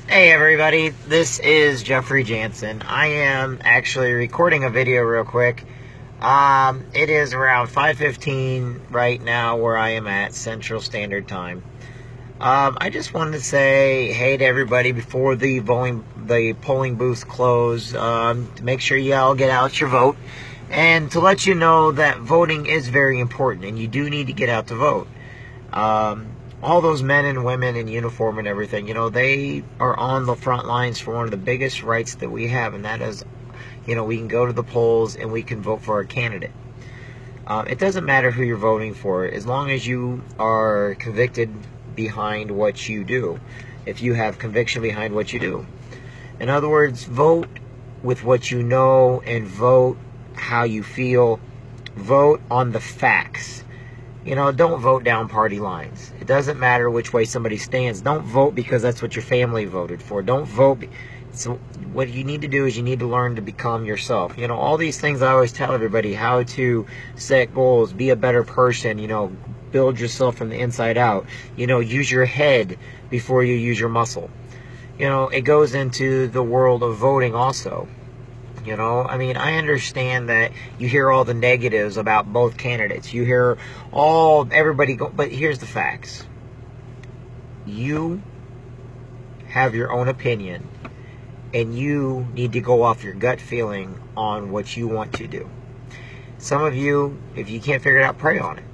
Hey everybody, this is Jeffrey Jansen. I am actually recording a video real quick. It is around 5:15 right now where I am at Central Standard Time. I just wanted to say hey to everybody before the polling booths close, to make sure you all get out your vote, and to let you know that voting is very important and you do need to get out to vote. All those men and women in uniform and everything, they are on the front lines for one of the biggest rights that we have, and that is, we can go to the polls and we can vote for our candidate. It doesn't matter who you're voting for, as long as you are convicted behind what you do, if you have conviction behind what you do. In other words, vote with what you know and vote how you feel. Vote on the facts. Don't vote down party lines. It doesn't matter which way somebody stands. Don't vote because that's what your family voted for. Don't vote. So what you need to do is you need to learn to become yourself. All these things I always tell everybody, how to set goals, be a better person, build yourself from the inside out. Use your head before you use your muscle. It goes into the world of voting also. I understand that you hear all the negatives about both candidates. You hear everybody go, but here's the facts. You have your own opinion, and you need to go off your gut feeling on what you want to do. Some of you, if you can't figure it out, pray on it.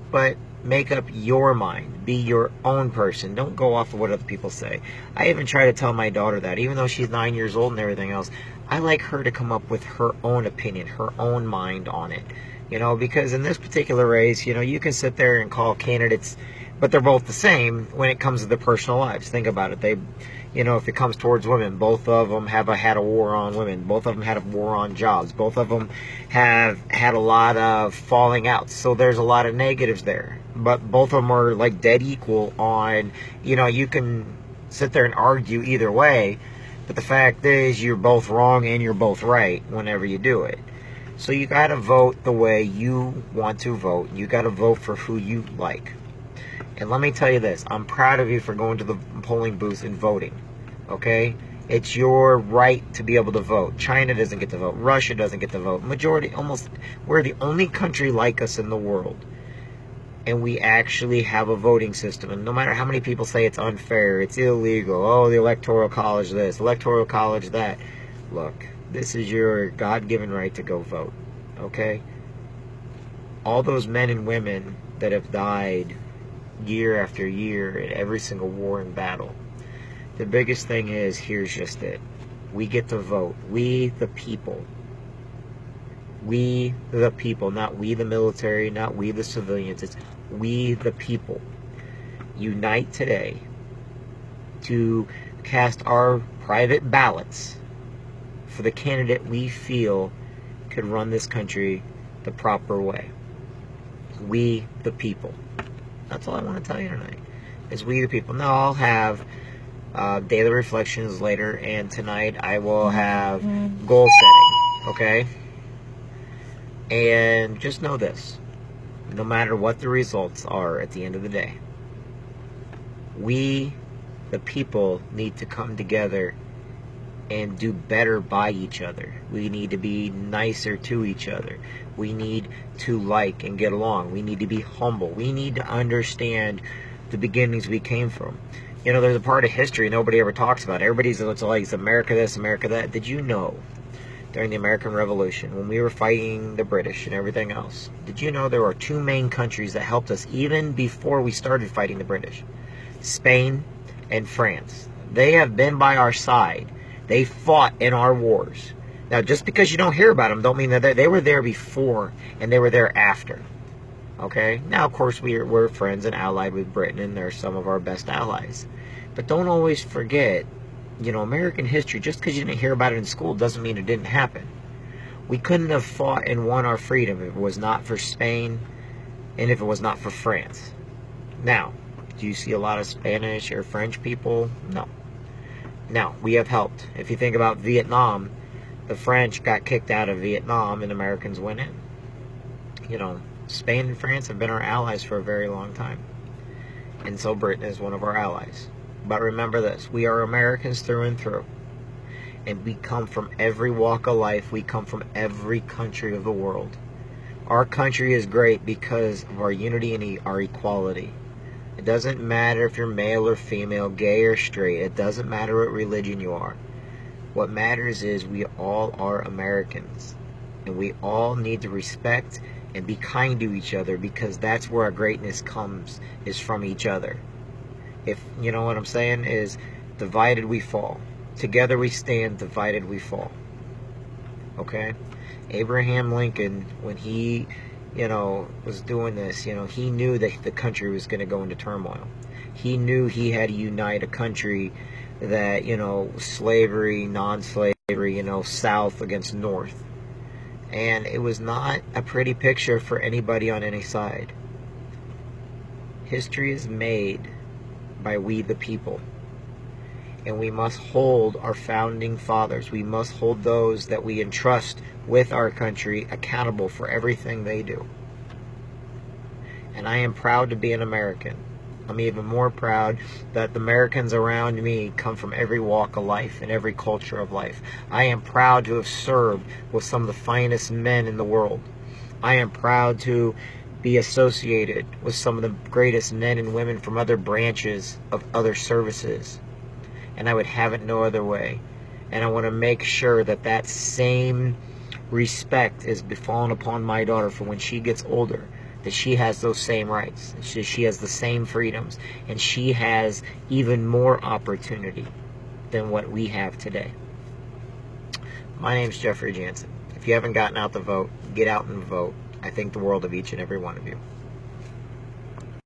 But make up your mind. Be your own person. Don't go off of what other people say. I even try to tell my daughter that, even though she's 9 years old and everything else, I like her to come up with her own opinion, her own mind on it. Because in this particular race, you can sit there and call candidates, but they're both the same when it comes to their personal lives. Think about it. They, if it comes towards women, both of them have had a war on women. Both of them had a war on jobs. Both of them have had a lot of falling outs. So there's a lot of negatives there. But both of them are like dead equal on, you can sit there and argue either way. But the fact is, you're both wrong and you're both right whenever you do it. So you got to vote the way you want to vote. You got to vote for who you like. And let me tell you this. I'm proud of you for going to the polling booth and voting. Okay? It's your right to be able to vote. China doesn't get to vote. Russia doesn't get to vote. We're the only country like us in the world. And we actually have a voting system. And no matter how many people say it's unfair, it's illegal, oh, the Electoral College this, Electoral College that. Look, this is your God-given right to go vote, okay? All those men and women that have died year after year in every single war and battle, the biggest thing is, here's just it. We get to vote. We, the people. We, the people, not we, the military, not we, the civilians. It's we, the people. Unite today to cast our private ballots for the candidate we feel could run this country the proper way. We, the people. That's all I want to tell you tonight, is we, the people. Now, I'll have daily reflections later, and tonight I will have goal setting, okay? And just know this, no matter what the results are at the end of the day, we, the people, need to come together and do better by each other. We need to be nicer to each other. We need to like and get along. We need to be humble. We need to understand the beginnings we came from. There's a part of history nobody ever talks about. Everybody's like, it's America this, America that. Did you know, during the American Revolution, when we were fighting the British and everything else, did you know there were two main countries that helped us even before we started fighting the British? Spain and France. They have been by our side. They fought in our wars. Now, just because you don't hear about them, don't mean that they were there before and they were there after. Okay? Now, of course, we're friends and allied with Britain, and they're some of our best allies. But don't always forget, American history, just because you didn't hear about it in school doesn't mean it didn't happen. We couldn't have fought and won our freedom if it was not for Spain and if it was not for France. Now, do you see a lot of Spanish or French people? No. Now, we have helped. If you think about Vietnam, the French got kicked out of Vietnam and Americans went in. Spain and France have been our allies for a very long time. And so Britain is one of our allies. But remember this, we are Americans through and through. And we come from every walk of life. We come from every country of the world. Our country is great because of our unity and our equality. It doesn't matter if you're male or female, gay or straight. It doesn't matter what religion you are. What matters is we all are Americans. And we all need to respect and be kind to each other, because that's where our greatness comes, is from each other. If you know what I'm saying, is divided we fall. Together we stand, divided we fall. Okay? Abraham Lincoln, when he, was doing this, he knew that the country was going to go into turmoil. He knew he had to unite a country that, slavery, non-slavery, South against North. And it was not a pretty picture for anybody on any side. History is made by we the people. And we must hold our founding fathers. We must hold those that we entrust with our country accountable for everything they do. And I am proud to be an American. I'm even more proud that the Americans around me come from every walk of life and every culture of life. I am proud to have served with some of the finest men in the world. I am proud to be associated with some of the greatest men and women from other branches of other services. And I would have it no other way. And I want to make sure that that same respect is befallen upon my daughter for when she gets older, that she has those same rights, she has the same freedoms, and she has even more opportunity than what we have today. My name's Jeffrey Jansen. If you haven't gotten out the vote, get out and vote. I think the world of each and every one of you.